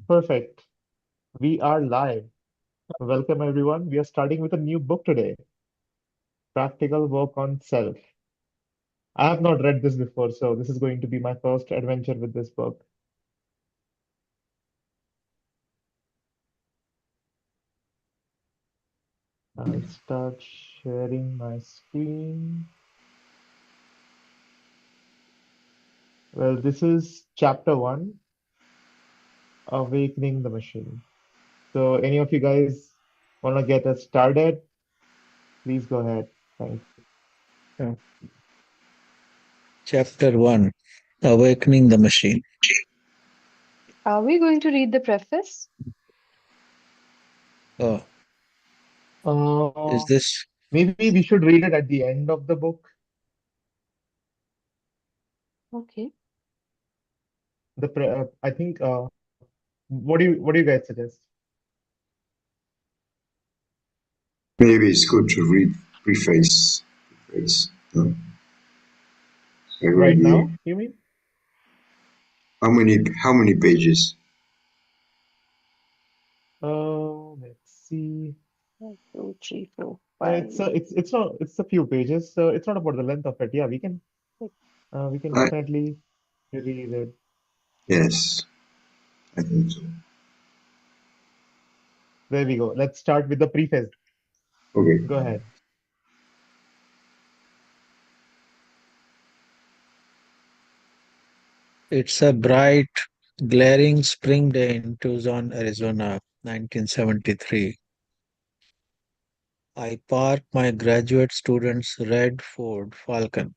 Perfect. We are live. Welcome, everyone. We are starting with a new book today, Practical Work on Self. I have not read this before, so this is going to be my first adventure with this book. I'll start sharing my screen. Well, this is chapter one, Awakening the Machine. So, any of you guys want to get us started? Please go ahead. Thank you. Uh, Chapter 1, Awakening the Machine. Are we going to read the preface? Oh, Uh, is this? maybe we should read it at the end of the book. Okay. I think. What do you guys suggest? Maybe it's good to read preface. Preface. No? Right Already. now, you mean? How many pages? Let's see. 1, 2, 3, 4, 5. It's a few pages, so it's not about the length of it. Yeah, we can I definitely read it. yes, I think so. There we go. Let's start with the preface. Okay. Go ahead. It's a bright, glaring spring day in Tucson, Arizona, 1973. I park my graduate student's red Ford Falcon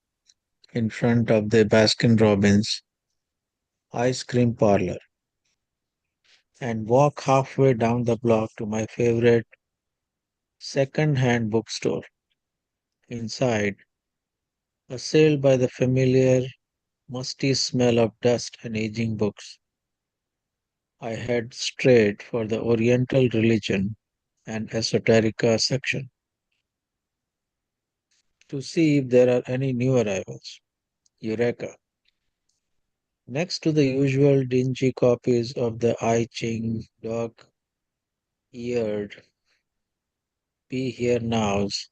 in front of the Baskin Robbins ice cream parlor and walk halfway down the block to my favorite second-hand bookstore. Inside, assailed by the familiar, musty smell of dust and aging books, I head straight for the Oriental religion and esoterica section to see if there are any new arrivals. Eureka! Next to the usual dingy copies of the I Ching dog eared Be Here Now's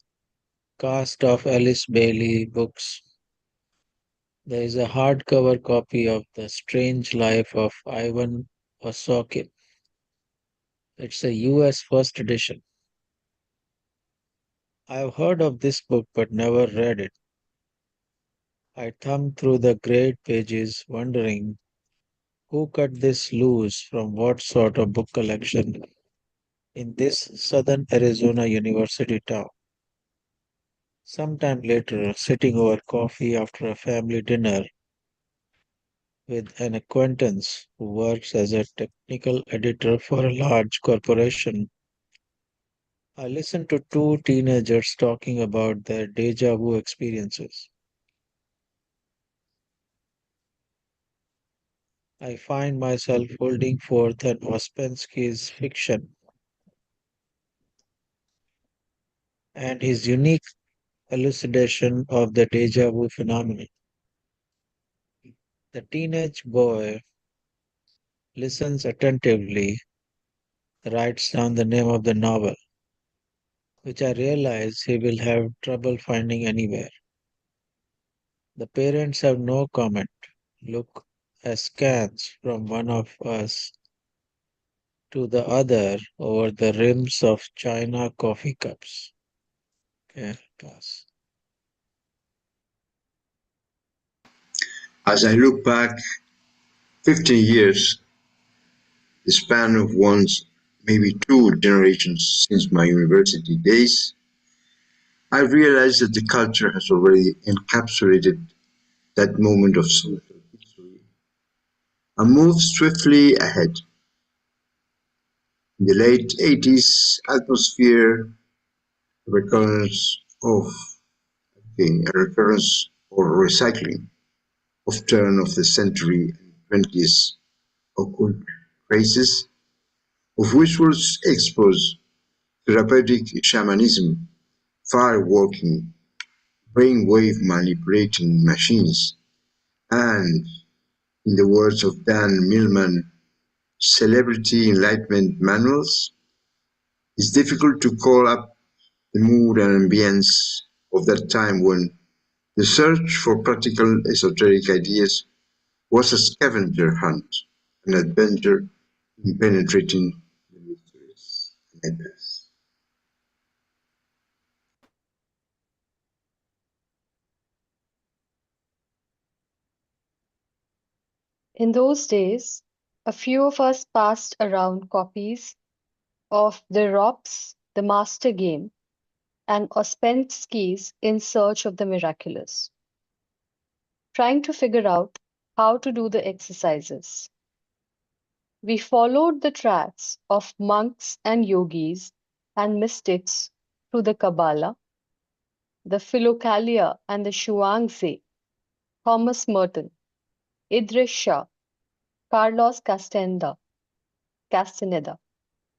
cast of Alice Bailey books, there is a hardcover copy of The Strange Life of Ivan Osokin. It's a US first edition. I've heard of this book but never read it. I thumbed through the great pages, wondering who cut this loose from what sort of book collection in this southern Arizona university town. Sometime later, sitting over coffee after a family dinner with an acquaintance who works as a technical editor for a large corporation, I listened to two teenagers talking about their deja vu experiences. I find myself holding forth an Ouspensky's fiction and his unique elucidation of the deja vu phenomenon. The teenage boy listens attentively, writes down the name of the novel, which I realize he will have trouble finding anywhere. The parents have no comment, look askance from one of us to the other over the rims of china coffee cups. Okay, pass. As I look back 15 years, the span of one's maybe two generations since my university days, I realize that the culture has already encapsulated that moment of social history and moved swiftly ahead. In the late 80s, atmosphere recurrence of a recurrence or recycling of turn of the century and 20th occult crazes, of which was exposed therapeutic shamanism, fire-walking, brainwave manipulating machines, and, in the words of Dan Millman, celebrity enlightenment manuals, it's difficult to call up the mood and ambience of that time when the search for practical esoteric ideas was a scavenger hunt, an adventure in penetrating the mysterious madness. In those days, a few of us passed around copies of the Rop's The Master Game and Ouspensky's In Search of the Miraculous, trying to figure out how to do the exercises. We followed the tracks of monks and yogis and mystics through the Kabbalah, the Philokalia and the Shuangzi, Thomas Merton, Idris Shah, Carlos Castaneda,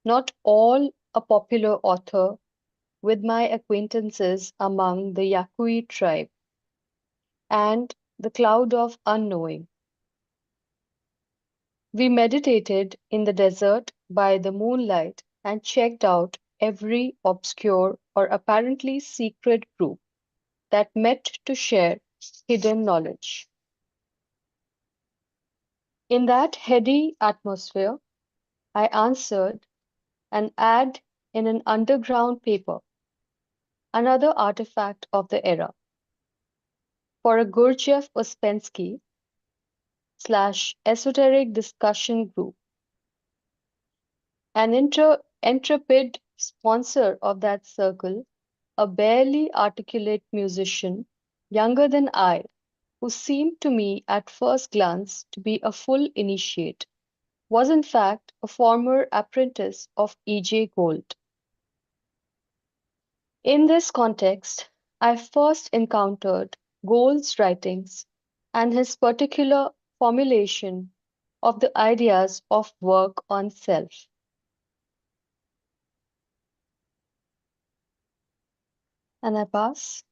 not all a popular author, with my acquaintances among the Yaqui tribe, and the cloud of unknowing. We meditated in the desert by the moonlight and checked out every obscure or apparently secret group that met to share hidden knowledge. In that heady atmosphere, I answered an ad in an underground paper, another artifact of the era, for a Gurdjieff Ouspensky slash esoteric discussion group. An intrepid sponsor of that circle, a barely articulate musician, younger than I, who seemed to me at first glance to be a full initiate, was in fact a former apprentice of E.J. Gold. In this context, I first encountered Gold's writings and his particular formulation of the ideas of work on self. And I pass.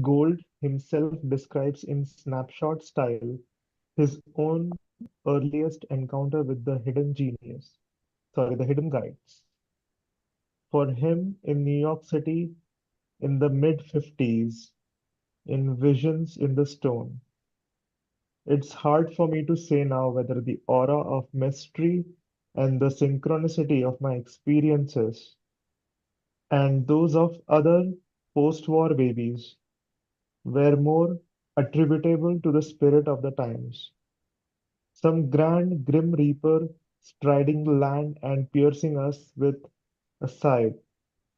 Gold himself describes in snapshot style his own earliest encounter with the hidden genius, the hidden guides. For him in New York City in the mid 50s, in Visions in the Stone, it's hard for me to say now whether the aura of mystery and the synchronicity of my experiences and those of other post-war babies were more attributable to the spirit of the times, some grand grim reaper striding land and piercing us with a scythe,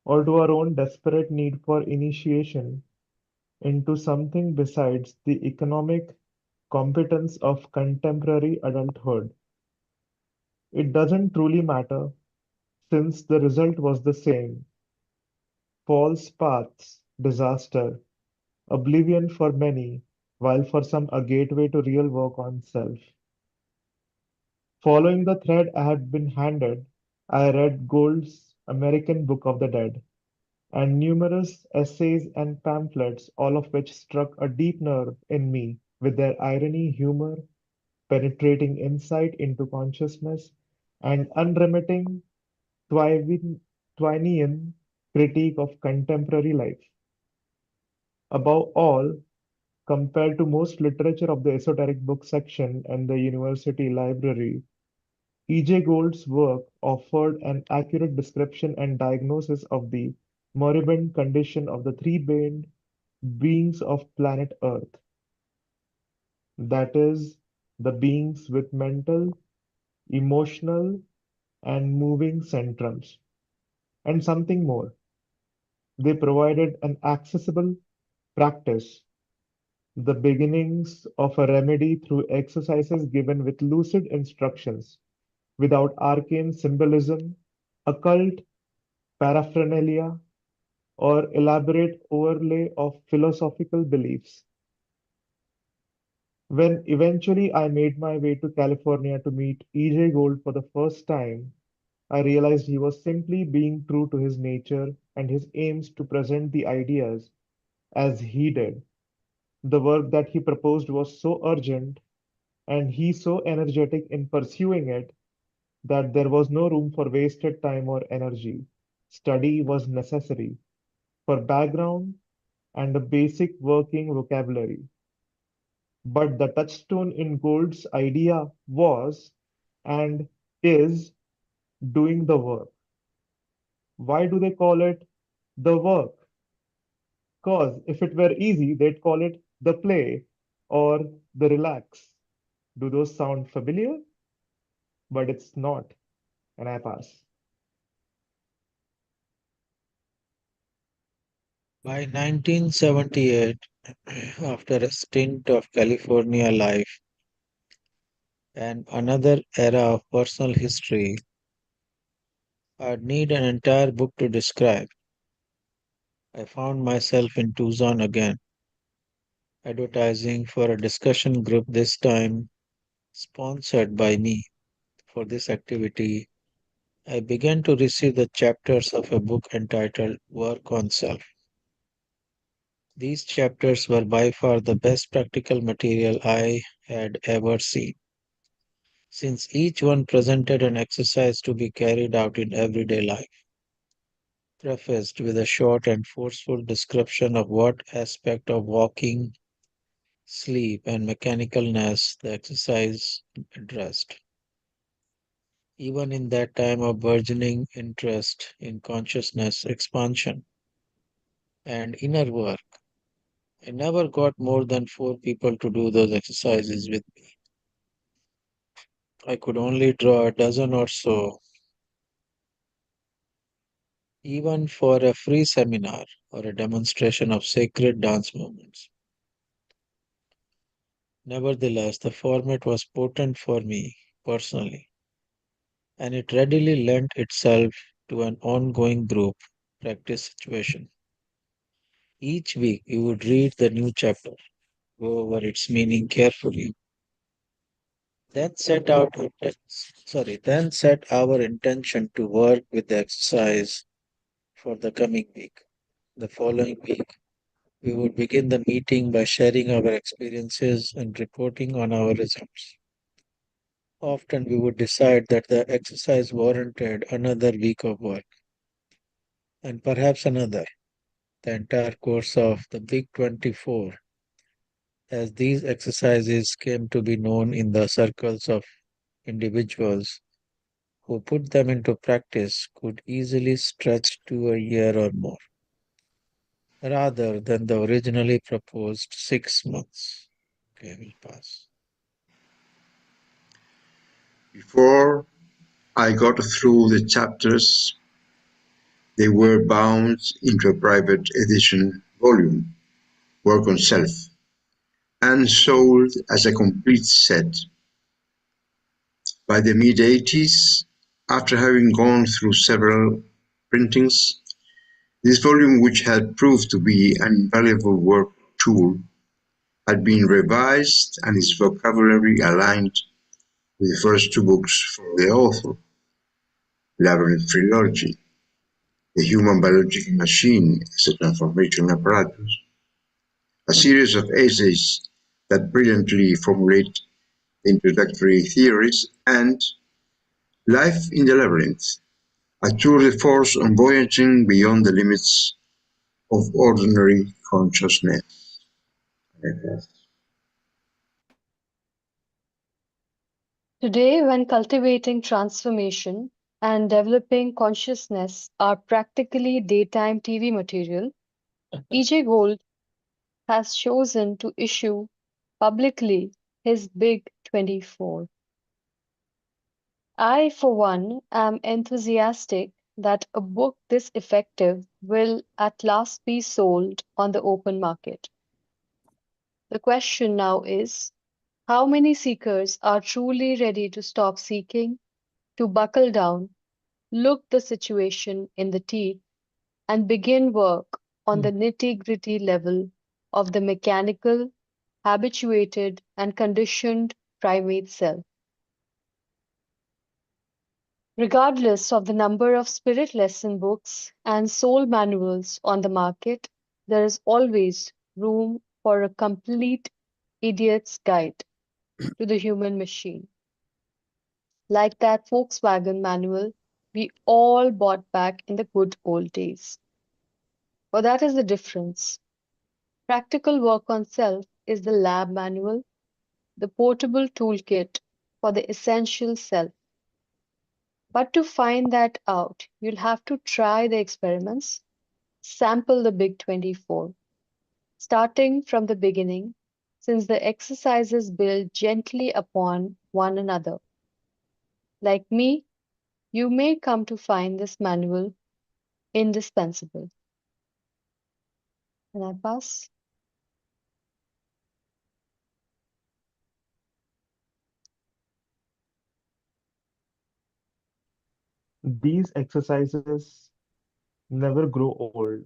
or to our own desperate need for initiation into something besides the economic competence of contemporary adulthood. It doesn't truly matter, since the result was the same: false paths, disaster, oblivion for many, while for some a gateway to real work on self. Following the thread I had been handed, I read Gould's American Book of the Dead, and numerous essays and pamphlets, all of which struck a deep nerve in me with their irony, humor, penetrating insight into consciousness, and unremitting Twainian critique of contemporary life. Above all, compared to most literature of the esoteric book section and the university library, E.J. Gould's work offered an accurate description and diagnosis of the moribund condition of the three-brained beings of planet Earth, that is, the beings with mental, emotional, and moving centrums, and something more. They provided an accessible practice, the beginnings of a remedy through exercises given with lucid instructions, without arcane symbolism, occult paraphernalia, or elaborate overlay of philosophical beliefs. When eventually I made my way to California to meet E.J. Gold for the first time, I realized he was simply being true to his nature and his aims to present the ideas as he did. The work that he proposed was so urgent and he so energetic in pursuing it that there was no room for wasted time or energy. Study was necessary for background and a basic working vocabulary. But the touchstone in Gould's idea was and is doing the work. Why do they call it the work? Because if it were easy, they'd call it the play or the relax. Do those sound familiar? But it's not, and I pass. By 1978, after a stint of California life and another era of personal history, I'd need an entire book to describe. I found myself in Tucson again, advertising for a discussion group, this time sponsored by me. For this activity, I began to receive the chapters of a book entitled Work on Self. These chapters were by far the best practical material I had ever seen, since each one presented an exercise to be carried out in everyday life, prefaced with a short and forceful description of what aspect of walking, sleep, and mechanicalness the exercise addressed. Even in that time of burgeoning interest in consciousness expansion and inner work, I never got more than 4 people to do those exercises with me. I could only draw a dozen or so, even for a free seminar or a demonstration of sacred dance movements. Nevertheless, the format was potent for me personally, and it readily lent itself to an ongoing group practice situation. Each week, we would read the new chapter, go over its meaning carefully, then then set our intention to work with the exercise for the coming week. The following week, we would begin the meeting by sharing our experiences and reporting on our results. Often we would decide that the exercise warranted another week of work, and perhaps another. The entire course of the Big 24, as these exercises came to be known in the circles of individuals who put them into practice, could easily stretch to a year or more, rather than the originally proposed 6 months. Okay, we'll pass. Before I got through the chapters, they were bound into a private edition volume, Work on Self, and sold as a complete set. By the mid-80s, after having gone through several printings, this volume, which had proved to be an invaluable work tool, had been revised and its vocabulary aligned with the first 2 books for the author, Labyrinth Trilogy, The Human Biological Machine as a Transformation Apparatus, a series of essays that brilliantly formulate the introductory theories, and Life in the Labyrinth, a tour de force on voyaging beyond the limits of ordinary consciousness. Today, when cultivating transformation and developing consciousness are practically daytime TV material, E.J. Gold has chosen to issue publicly his Big 24. I, for one, am enthusiastic that a book this effective will at last be sold on the open market. The question now is, how many seekers are truly ready to stop seeking, to buckle down, look the situation in the teeth, and begin work on the nitty-gritty level of the mechanical, habituated, and conditioned primate self? Regardless of the number of spirit lesson books and soul manuals on the market, there is always room for a complete idiot's guide to the human machine. Like that Volkswagen manual we all bought back in the good old days. For that is the difference. Practical work on self is the lab manual, the portable toolkit for the essential self. But to find that out, you'll have to try the experiments, sample the Big 24, starting from the beginning, since the exercises build gently upon one another. Like me, you may come to find this manual indispensable. And I pass. These exercises never grow old,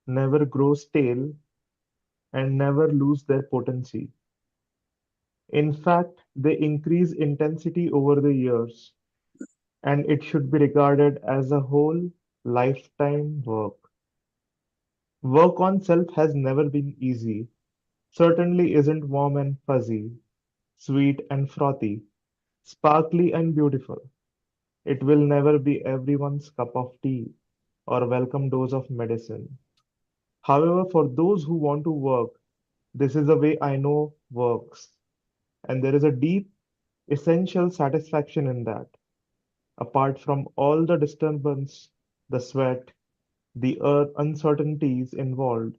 never grow stale, and never lose their potency. In fact, they increase intensity over the years, and it should be regarded as a whole lifetime work. Work on self has never been easy, certainly isn't warm and fuzzy, sweet and frothy, sparkly and beautiful. It will never be everyone's cup of tea or a welcome dose of medicine. However, for those who want to work, this is the way I know works, and there is a deep, essential satisfaction in that. Apart from all the disturbance, the sweat, the uncertainties involved,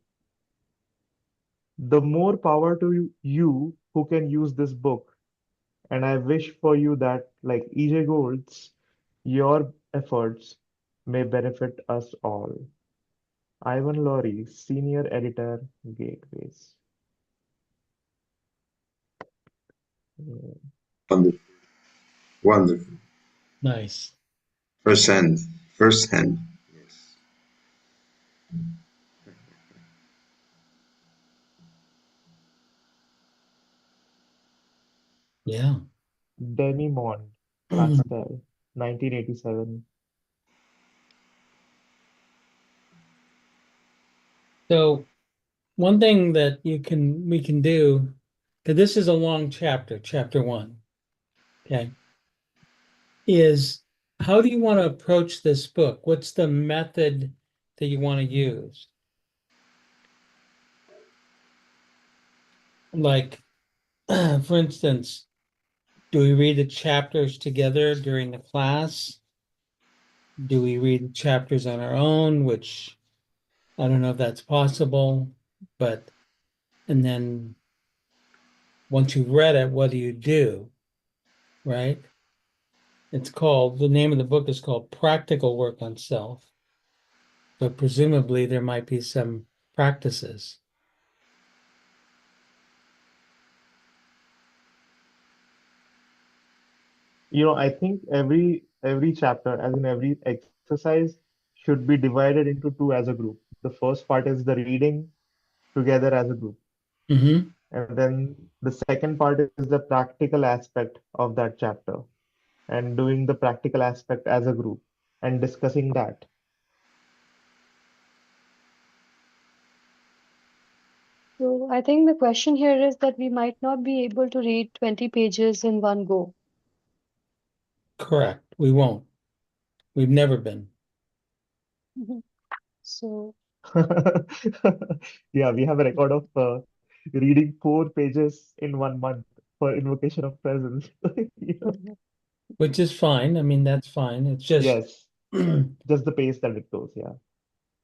the more power to you who can use this book. And I wish for you that, like EJ Gould's, your efforts may benefit us all. Ivan Laurie, Senior Editor, Gateways. Mm. Wonderful. Wonderful. Nice. First hand. First hand. Yes. Yeah. Demi Monde, Pastel, 1987. So one thing that we can do, because this is a long chapter, chapter 1, okay, is how do you want to approach this book? What's the method that you want to use? Like, for instance, do we read the chapters together during the class? Do we read the chapters on our own, which I don't know if that's possible, but and then once you've read it, what do you do? Right? The name of the book is called Practical Work on Self. But presumably there might be some practices. I think every chapter, as in every exercise, should be divided into two as a group. The first part is the reading together as a group, Mm-hmm. and then the second part is the practical aspect of that chapter, and doing the practical aspect as a group and discussing that. So I think the question here is that we might not be able to read 20 pages in one go. Correct. We won't. We've never been. So Yeah, we have a record of reading 4 pages in 1 month for Invocation of Presence. Yeah. Which is fine. I mean, that's fine. It's just Yes, just the pace that it goes. Yeah.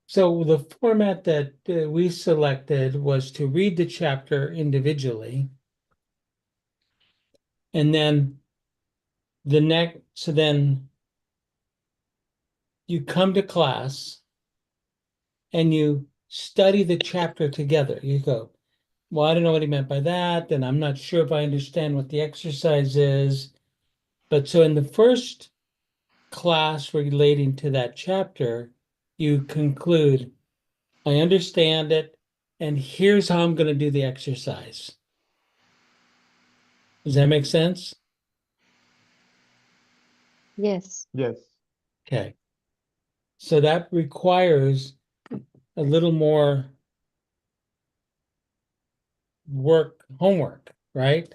so the format that we selected was to read the chapter individually, and then then you come to class and you study the chapter together. You go, well, I don't know what he meant by that, and I'm not sure if I understand what the exercise is. But so in the first class relating to that chapter, you conclude, I understand it, and here's how I'm going to do the exercise. Does that make sense? Yes. Yes. Okay. So that requires a little more homework, right?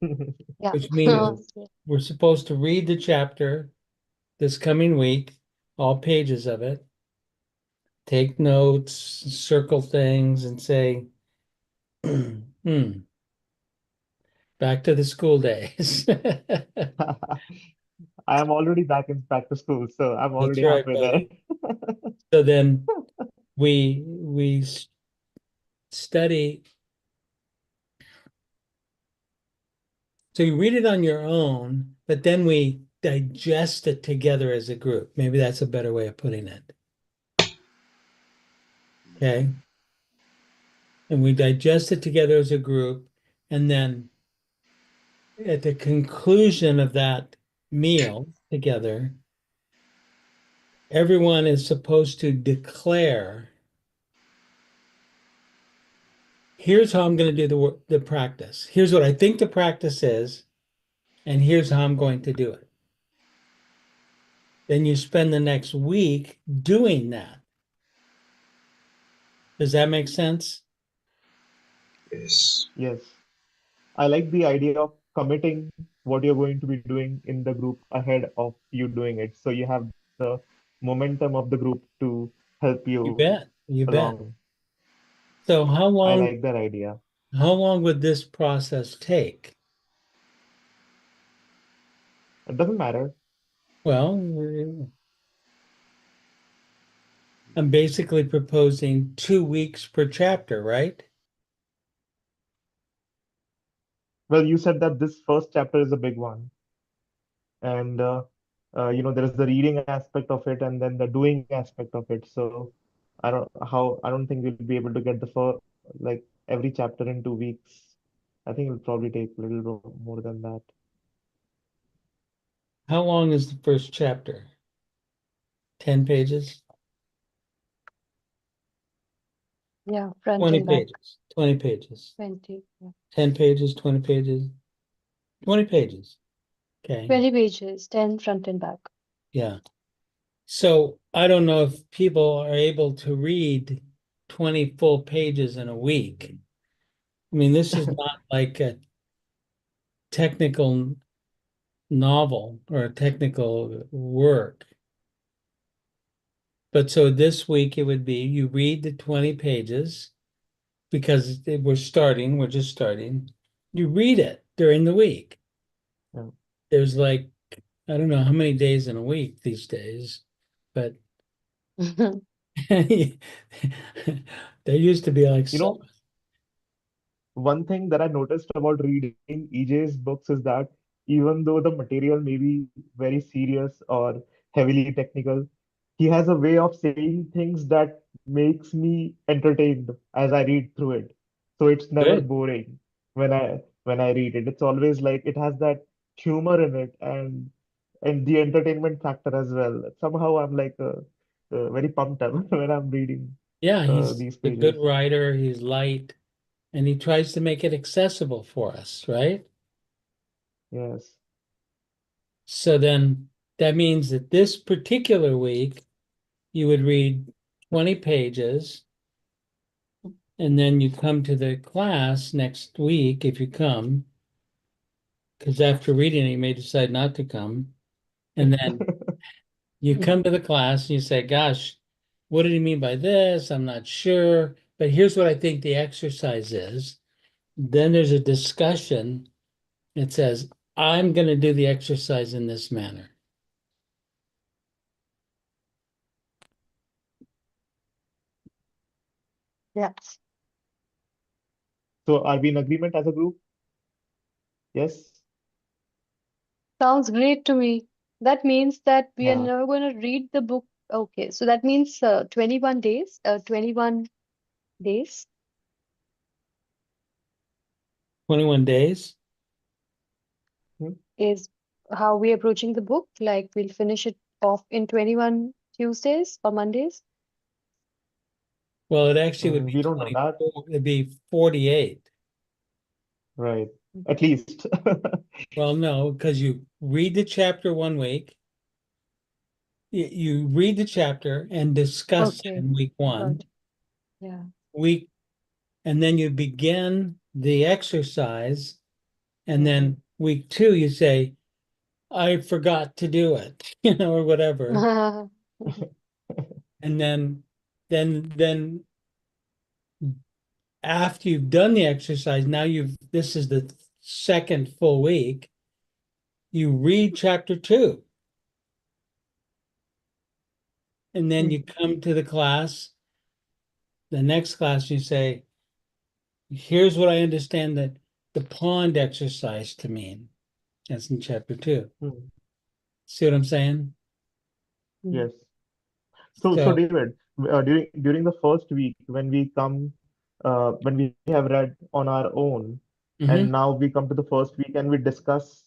Yeah. Which means Yes. we're supposed to read the chapter this coming week, all pages of it, take notes, circle things, and say, back to the school days. I am already back to school, so I'm That's already right, halfway there. buddy. So then we study. So you read it on your own, but then we digest it together as a group. Maybe that's a better way of putting it. Okay. And we digest it together as a group. And then at the conclusion of that meal together, everyone is supposed to declare, here's how I'm going to do the practice. Here's what I think the practice is, and here's how I'm going to do it. Then you spend the next week doing that. Does that make sense? Yes. Yes. I like the idea of committing what you're going to be doing in the group ahead of you doing it. So you have the momentum of the group to help You you bet. You bet. along. So I like that idea. how long would this process take? It doesn't matter. Well, I'm basically proposing 2 weeks per chapter, right? Well, you said that this first chapter is a big one, and there is the reading aspect of it, and then the doing aspect of it. So I don't think we'll be able to get the first like every chapter in 2 weeks. I think it'll probably take a little more than that. How long is the first chapter? 10 pages? Yeah, front 20 and back. pages. 20 pages. 20. Yeah. 10 pages, 20 pages. 20 pages. Okay. 20 pages, 10 front and back. Yeah. So I don't know if people are able to read 20 full pages in a week. I mean, this is not like a technical novel or a technical work. But so this week it would be you read the 20 pages because we're just starting. You read it during the week. Yeah. There's like, I don't know how many days in a week these days, but there used to be like You know, 7. one thing that I noticed about reading EJ's books is that even though the material may be very serious or heavily technical, he has a way of saying things that makes me entertained as I read through it. So it's never Good. boring when I read it. It's always like it has that humor in it and the entertainment factor as well. Somehow I'm like very pumped up when I'm reading Yeah, he's these a good pages. writer. He's light and he tries to make it accessible for us, right? Yes. So then that means that this particular week you would read 20 pages and then you come to the class next week if you come, because after reading it, you may decide not to come. And then you come to the class and you say, gosh, what did he mean by this? I'm not sure. But here's what I think the exercise is. Then there's a discussion. It says, I'm going to do the exercise in this manner. Yes. So are we in agreement as a group? Yes? Sounds great to me. That means that we are Yeah. never going to read the book. Okay, so that means 21 days. 21 days 21 days. Hmm. is how we're approaching the book. Like we'll finish it off in 21 Tuesdays or Mondays. Well, it actually would be We don't know that. 24, it'd be 48. Right. at least. Well, no, because you read the chapter one week, you read the chapter and discuss it Okay, in week one, got yeah. week, and then you begin the exercise, and Mhm. then week two, you say, I forgot to do it, or whatever. And then after you've done the exercise, now this is the second full week, you read chapter two. And then you come to the class, the next class, you say, here's what I understand that the pond exercise to mean. That's in chapter two. Hmm. See what I'm saying? Yes. So, So, David, during the first week, when we have read on our own, and mhm. now we come to the first week and we discuss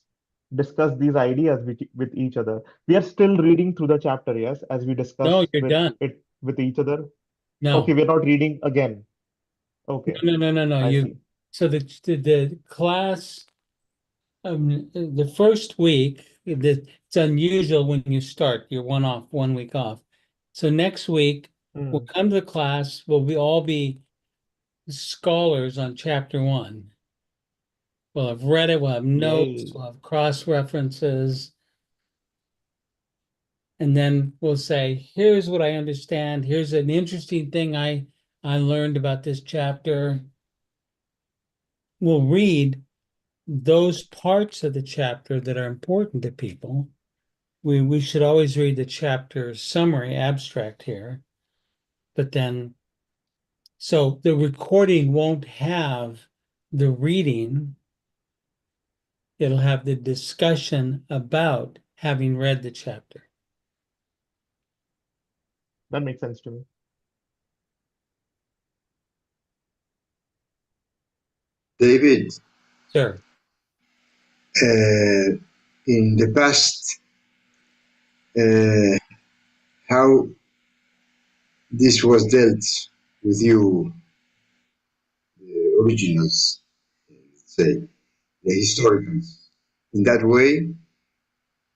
these ideas with each other. We are still reading through the chapter, yes, as we No, discuss you're done. with each other. Okay, No, we're not reading again. Okay, no. I see. So the class, the first week, it's unusual when you start, you're one off, 1 week off. So next week, we'll Hmm. come to the class, we'll all be scholars on chapter one. We'll have read it, we'll have notes, Yay. we'll have cross references. And then we'll say, here's what I understand. Here's an interesting thing I learned about this chapter. We'll read those parts of the chapter that are important to people. We should always read the chapter summary abstract here. But then, so the recording won't have the reading. It'll have the discussion about having read the chapter. That makes sense to me. David, Sure. in the past, uh, how this was dealt with you, the originals, let's say, the historicals, in that way,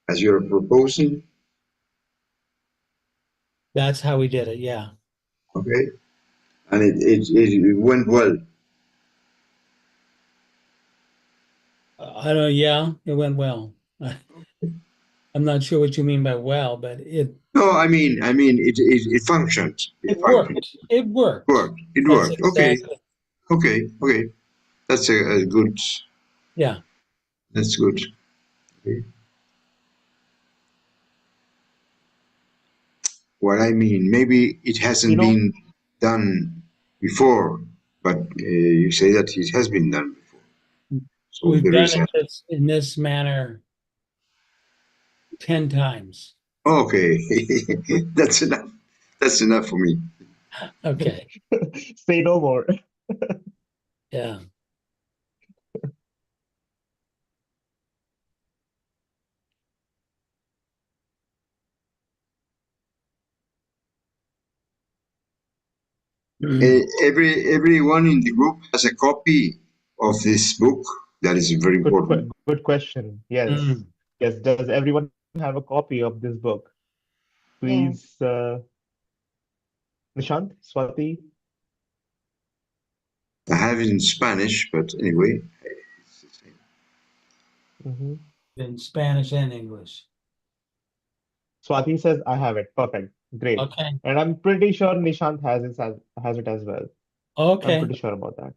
as you're proposing, That's how we did it. Yeah. okay? And it went well. I don't know. Yeah, it went well. I'm not sure what you mean by well, but No, I mean, it functioned. It it functioned. worked. It worked. Worked. It That's worked. Okay. exactly. Okay. That's a good. Yeah. That's good. Okay. What I mean, maybe it You hasn't know, been done before, but you say that it has been done before. So We've there done is it a. in this manner 10 times. Okay, that's enough. That's enough for me. Okay. say no more. Yeah. Everyone in the group has a copy of this book. That is very important. Good question. Yes. Mm. Yes. Does everyone have a copy of this book? Yeah. Please, Nishant, Swati. I have it in Spanish, but anyway. Hmm. In Spanish and English. Swati says, I have it. Perfect. Great. Okay. And I'm pretty sure Nishant has it as well. I'm Okay. pretty sure about that.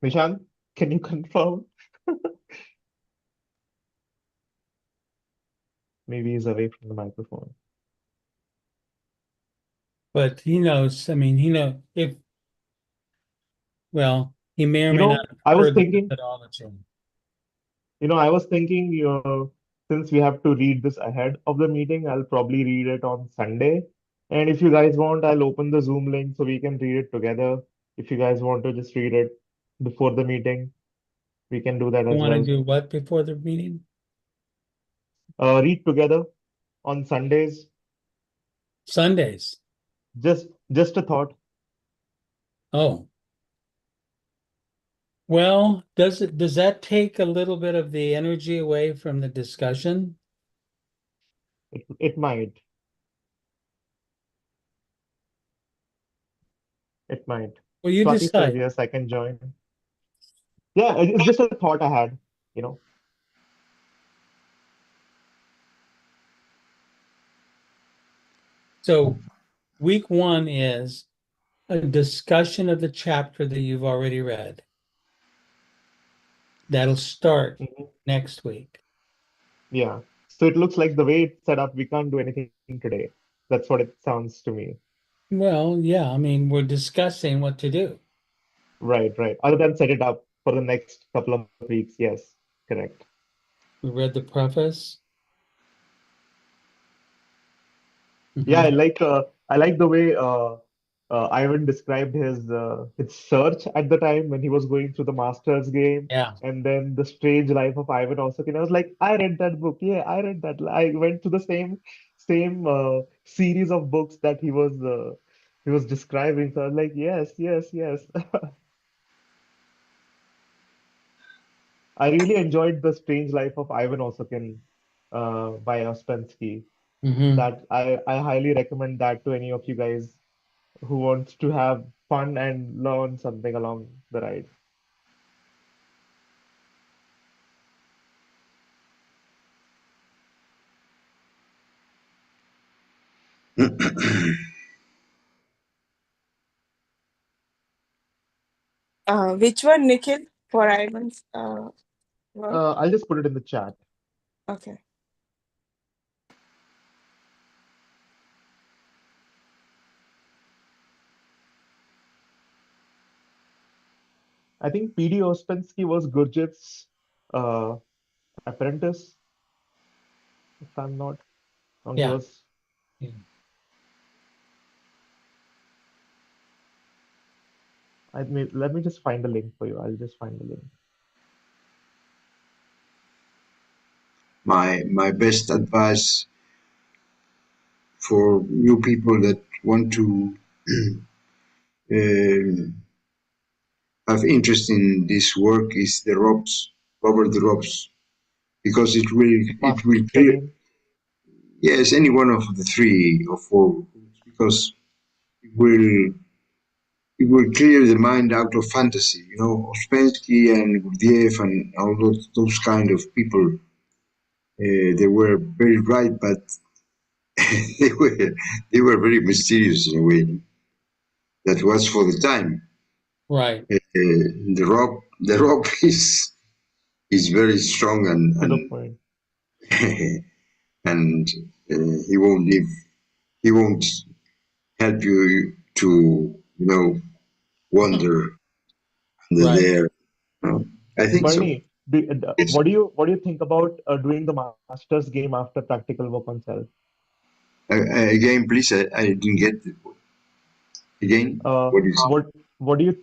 Nishant, can you confirm? Maybe he's away from the microphone. But he knows, I mean, well, he may or You may not know, have I was heard the thinking, methodology. I was thinking, since we have to read this ahead of the meeting, I'll probably read it on Sunday. And if you guys want, I'll open the Zoom link so we can read it together. If you guys want to just read it before the meeting, we can do that You as want to well. do what before the meeting? Read together on Sundays. Sundays. Just a thought. Oh, Well, does that take a little bit of the energy away from the discussion? It might. It might. Well, you Swati says decide. yes, I can join. Yeah, it's just a thought I had, you know. So week one is a discussion of the chapter that you've already read. That'll start Mhm. next week. Yeah. So it looks like the way it's set up, we can't do anything today. That's what it sounds to me. Well, yeah, I mean, we're discussing what to do. Right, right. Other than set it up for the next couple of weeks. Yes, correct. We read the preface. Yeah, Mhm. I like the way Ivan described his search at the time when he was going through the Masters game, Yeah, and then the Strange Life of Ivan Osokin. I was like, I read that book. Yeah, I read that. I went to the same series of books that he was describing. So I was like, yes, yes, yes. I really enjoyed the Strange Life of Ivan Osokin by Ouspensky. hmm That I highly recommend that to any of you guys who wants to have fun and learn something along the ride. Which one, Nikhil, for Ivan's work? I'll just put it in the chat. Okay. I think P.D. Ouspensky was Gurdjieff's uh, apprentice, if I'm not wrong. He yeah. was. Yeah. Let me just find the link for you. I'll just find the link. My best advice for new people that want to uh, have interest in this work is the Robs, Robert the Robs, because it will Master clear, game. yes, any one of the three or four, because it will it will clear the mind out of fantasy. You know, Ouspensky and Gurdjieff and all those kind of people, they were very bright, but they were they were very mysterious in a way. That was for the time. Right. The rock is very strong To the point. and he won't leave. He won't help you to wander under Right. there. I think so. Bernie, Yes. what do you think about doing the Masters game after practical work on self? Again, please. I didn't get it. Again. Uh, What is? what what do you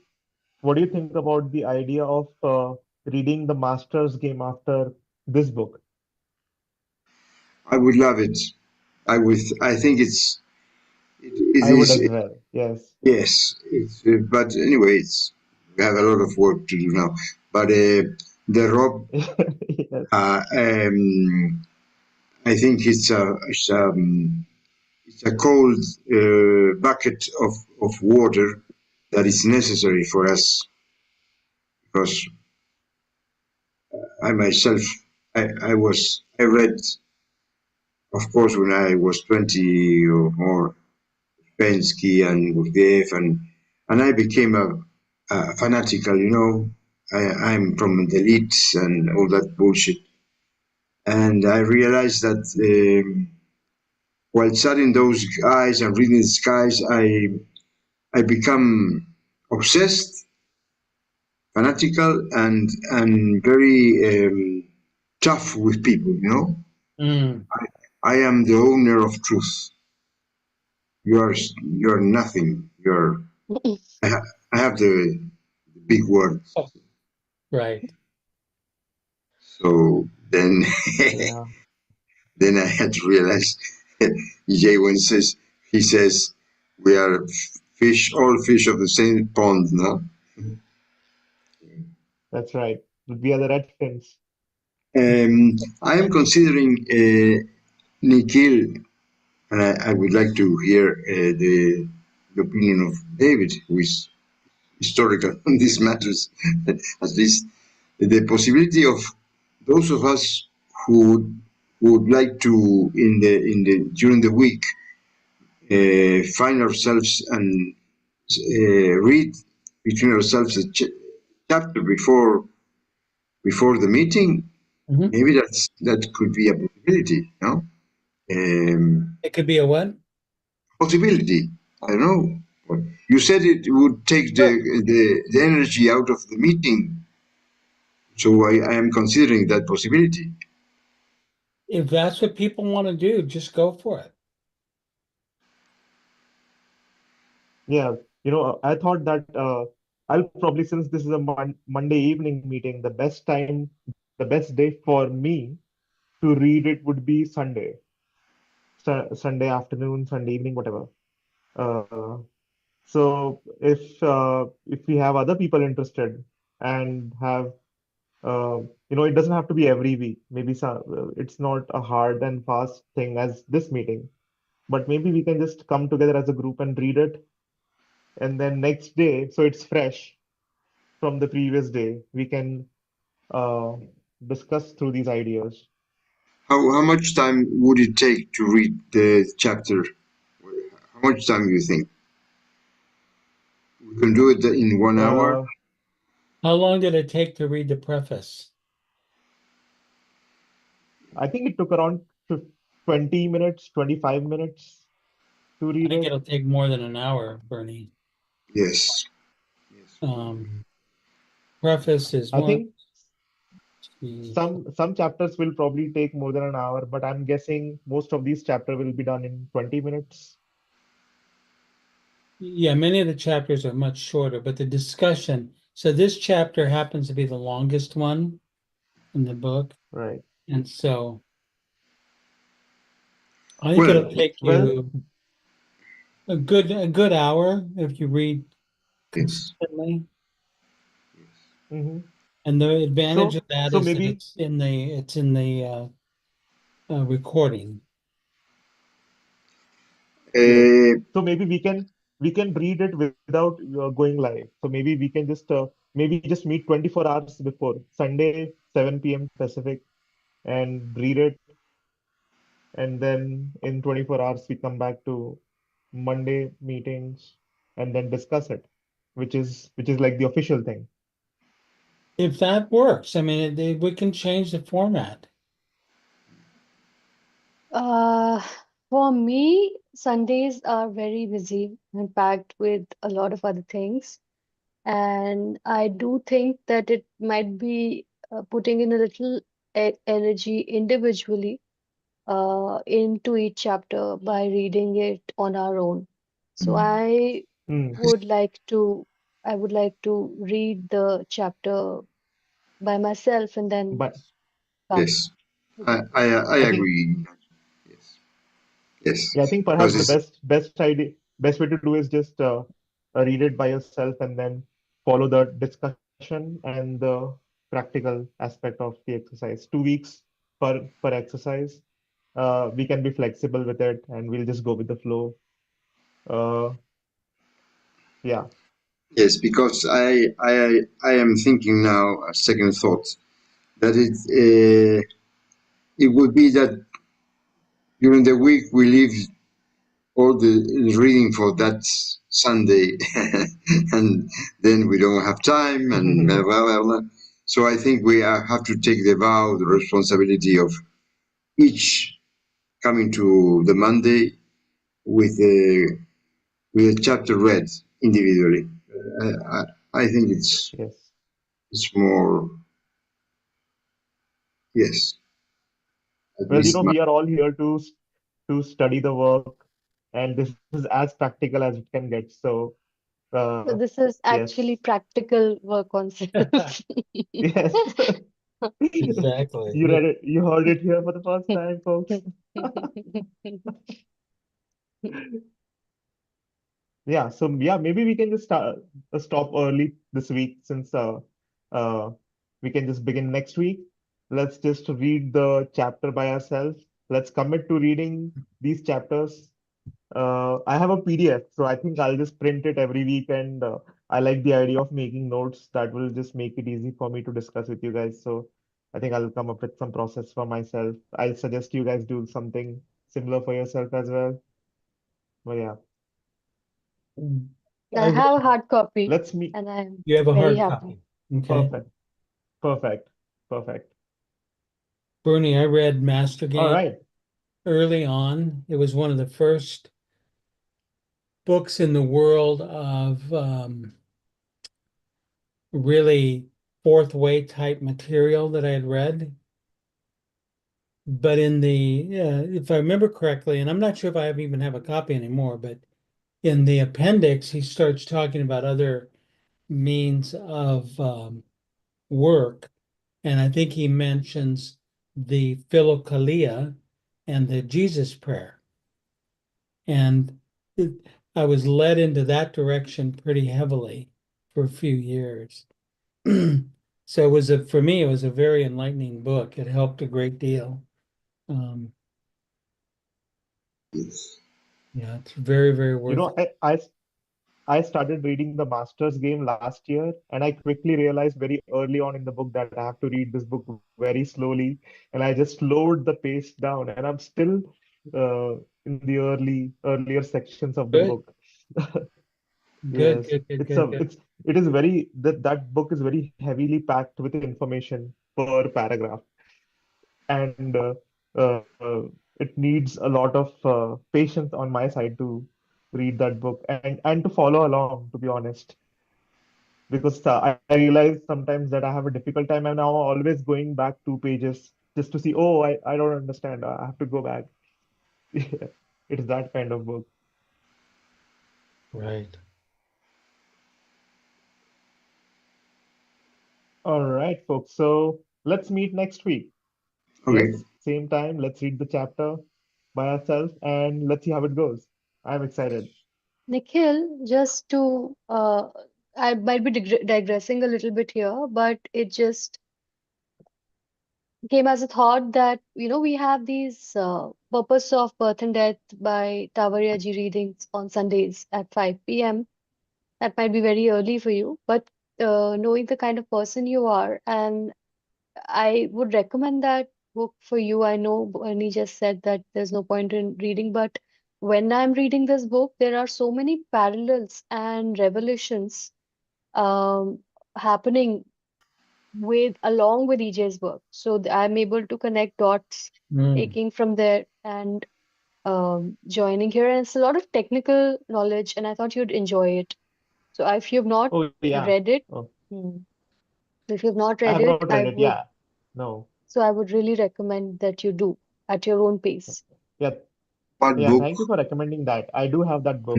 what do you think about the idea of reading the Masters game after this book? I would love it. I would. I think it I would is. as well. Yes. Yes. But anyway, we have a lot of work to do now. But the Rob, Yes. I think it's a cold bucket of water that is necessary for us because I myself, I read, of course, when I was 20 or more, Pensky and Gurdjieff, and I became a fanatical, I'm from the elites and all that bullshit. And I realized that while studying those guys and reading these guys, I become obsessed, fanatical, and very tough with people. Mm. I am the owner of truth. You're nothing. I have the big word. Oh, right. So then Yeah. then I had to realize Jay when he says we are fish, all fish of the same pond, no? That's right. We are the Redskins. I am considering Nikhil, and I would like to hear the opinion of David, who is historical on these matters, at least the possibility of those of us who would like to during the week find ourselves and read between ourselves a chapter before the meeting. Mhm. Maybe that could be a possibility, no? It could be a what? Possibility. I don't know. But you said it would take the energy out of the meeting, so I am considering that possibility. If that's what people want to do, just go for it. Yeah, I thought that I'll probably, since this is a Monday evening meeting, the best day for me to read it would be Sunday, Sunday afternoon, Sunday evening, whatever. Uh, so if we have other people interested and have it doesn't have to be every week. Maybe it's not a hard and fast thing as this meeting, but maybe we can just come together as a group and read it, and then next day, so it's fresh from the previous day, we can uh, discuss through these ideas. How much time would it take to read the chapter? How much time do you think? We can do it in 1 hour? How long did it take to read the preface? I think it took around 20 minutes, 25 minutes to I read think it. it'll take more than an hour, Bernie. Yes. Preface is I one. think some chapters will probably take more than an hour, but I'm guessing most of these chapters will be done in 20 minutes. Yeah, many of the chapters are much shorter, but the discussion. So this chapter happens to be the longest one in the book, Right. and so I think Well, it'll take Well, you a good hour if you read yes. consistently. mhm. And the advantage of that So is that maybe it's in the recording. yes. Uh, So maybe we can read it without going live. So maybe we can just meet 24 hours before Sunday, 7 p.m. Pacific, and read it, and then in 24 hours we come back to Monday meetings and then discuss it, which is like the official thing. If that works, I mean, we can change the format. Uh, for me, Sundays are very busy and packed with a lot of other things. And I do think that it might be putting in a little energy individually into each chapter by reading it on our own. So Hmm. would like to I would like to read the chapter by myself and then But come. yes, I I think agree. Yes, yes, yeah, I think because perhaps the it's best way to do is just read it by yourself and then follow the discussion and the practical aspect of the exercise. 2 weeks per exercise. We can be flexible with it and we'll just go with the flow. Uh, yeah. yes, because I am thinking now a second thought that it would be that during the week we leave all the reading for that Sunday, and then we don't have time, and blah, blah, blah, blah. So I think we have to take the vow, the responsibility of each coming to the Monday with a chapter read individually. I think Yes. it's more, yes, at Well, least my, we are all here to study the work, and this is as practical as it can get. So, So this is actually yes, practical work on self. yes. Exactly. You read it, you heard it here for the first time, folks. Yeah, so yeah, maybe we can just stop early this week since we can just begin next week. Let's just read the chapter by ourselves. Let's commit to reading these chapters. I have a PDF, so I think I'll just print it every week, and I like the idea of making notes that will just make it easy for me to discuss with you guys. So I think I'll come up with some process for myself. I'll suggest you guys do something similar for yourself as well. But yeah, I have a hard copy let's meet. and I'm You have a very hard happy. copy. Okay. Perfect, perfect, perfect. Bernie, I read Master All Game right. early on. It was one of the first books in the world of really fourth way type material that I had read. But in the, if I remember correctly, and I'm not sure if I even have a copy anymore, but in the appendix, he starts talking about other means of work. And I think he mentions the Philokalia and the Jesus prayer. And I was led into that direction pretty heavily for a few years. So it was for me, it was a very enlightening book. It helped a great deal. Yes. Yeah, it's very, very You worth know, it. I started reading the Master's Game last year, and I quickly realized very early on in the book that I have to read this book very slowly, and I just slowed the pace down, and I'm still in the earlier sections of the Good, book. good, Yes, good, good, good, good. it is very that book is very heavily packed with information per paragraph, and it needs a lot of patience on my side to read that book and to follow along, to be honest, because I realize sometimes that I have a difficult time. I'm now always going back 2 pages just to see, oh, I don't understand. I have to go back. It's that kind of book. Right. All right, folks. So let's meet next week. Okay. Yes, same time. Let's read the chapter by ourselves and let's see how it goes. I'm excited. Nikhil, just to, I might be digressing a little bit here, but it just came as a thought that, we have these Purpose of Birth and Death by Tavariaji readings on Sundays at 5 p.m. That might be very early for you, but knowing the kind of person you are, and I would recommend that book for you. I know Bernie just said that there's no point in reading, but when I'm reading this book, there are so many parallels and revelations um, happening along with EJ's work. So I'm able to connect dots, Mm. taking from there and joining here. And it's a lot of technical knowledge, and I thought you'd enjoy it. So if you've not Oh, yeah. read it, Oh, hmm, if you've not I read have it, not read it. Yeah. No. I would really recommend that you do at your own pace. Yeah. What Yeah. book? Thank you for recommending that. I do have that book,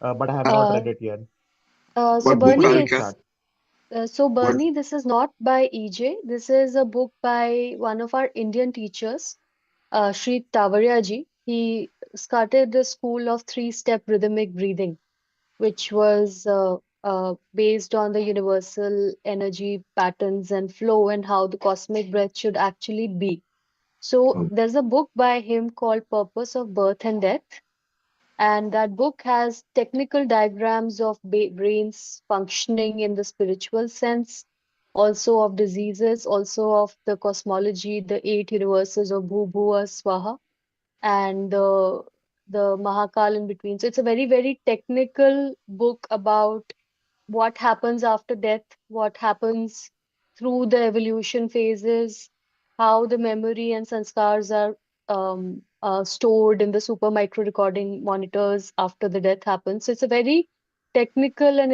but I have not Uh, read it yet. so What book, Bernie, When will it Alka? it's start? What? Bernie, this is not by EJ. This is a book by one of our Indian teachers, Sri Tavariaji. He started the school of three-step rhythmic breathing, which was based on the universal energy patterns and flow and how the cosmic breath should actually be. So Oh, there's a book by him called Purpose of Birth and Death, and that book has technical diagrams of brains functioning in the spiritual sense, also of diseases, also of the cosmology, the eight universes of Bhu, Swaha, and the Mahakal in between. So it's a very, very technical book about what happens after death, what happens through the evolution phases, how the memory and sanskars are stored in the super micro recording monitors after the death happens. So it's a very technical and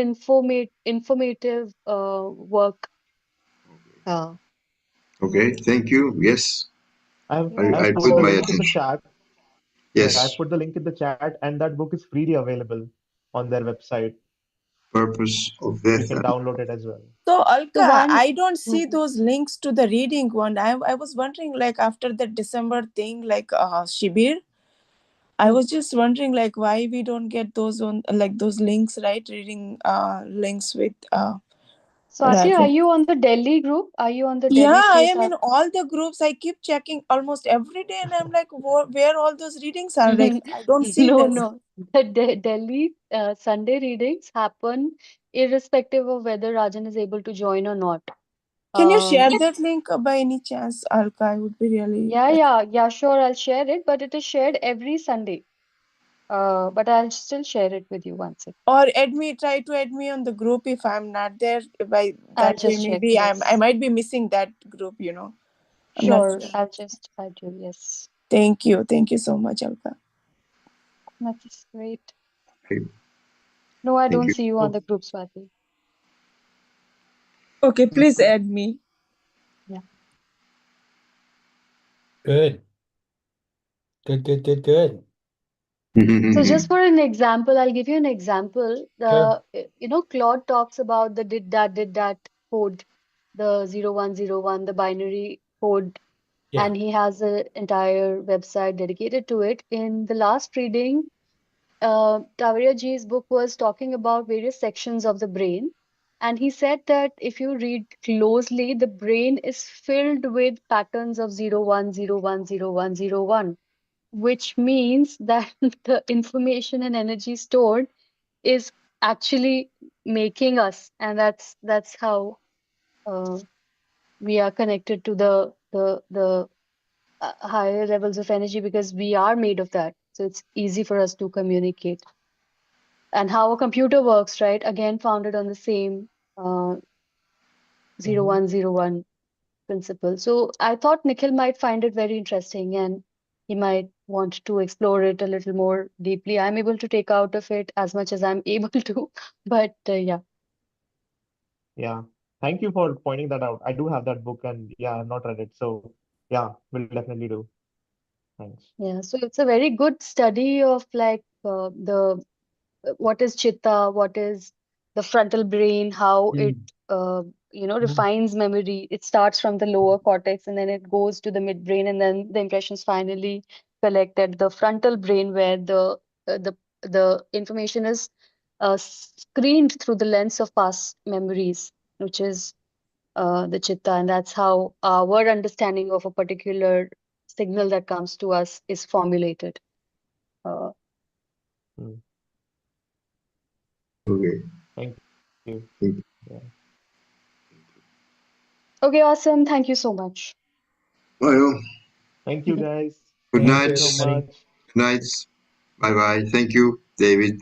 informative work. Uh, okay. Thank you. Yes, yeah. I I've put put the my So link in the attention. chat. Yeah, I've Yes. put the link in the chat, and that book is freely available on their website. Purpose of You death. can download it as well. So so Alka, one. I don't see Mhm. those links to the reading one. I was wondering, like after the December thing, like Shibir, I Mhm. was just wondering like why we don't get those on like those links, right? Reading links with Swati, are Raja. you on the Delhi group? Are you on the Yeah, Delhi I space? am in all the groups. I keep checking almost every day, and I'm like, where all those readings are? Like, I don't see No, them. no. The Delhi Sunday readings happen irrespective of whether Rajan is able to join or not. Can you Um, share that link by any chance, Alka? I would be really yeah, sure, I'll share it, but it is shared every Sunday. But I'll still share it with you once. or try to add me on the group if I'm not there. By I'll that way, just check, maybe I yes. might be missing that group, I'm not Sure, sure. I'll just add you, yes. Thank you so much, Alka. That's great. Okay, No, I thank don't you. see you on the group, Swati. Okay, please add me. Yeah. Good. Good. So just for an example, I'll give you an example. Sure. Claude talks about the did that code, the 0101, the binary code, Yeah. and he has an entire website dedicated to it. In the last reading, Tavaria G's book was talking about various sections of the brain, and he said that if you read closely, the brain is filled with patterns of 01010101, which means that the information and energy stored is actually making us, and that's how uh, we are connected to the higher levels of energy because we are made of that. So it's easy for us to communicate. And how a computer works, right? Again, founded on the same uh, 0101 principle. So I thought Nikhil might find it very interesting and he might want to explore it a little more deeply. I'm able to take out of it as much as I'm able to, but yeah. Yeah. Thank you for pointing that out. I do have that book and yeah, I've not read it. So yeah, we'll definitely do. Thanks. Yeah, so it's a very good study of like the what is chitta, what is the frontal brain, how it Mm. refines memory. It starts from the lower cortex and then it goes to the midbrain, and then the impressions finally collect at the frontal brain where the information is screened through the lens of past memories, which is the chitta, and that's how our understanding of a particular signal that comes to us is formulated. Uh, Hmm. Okay, Thank you. thank you. Yeah. okay, awesome. Thank you so much. Well, Thank you guys. good Thank Thank you, you so night. everybody. much. Good night. Bye bye. Thank you, David.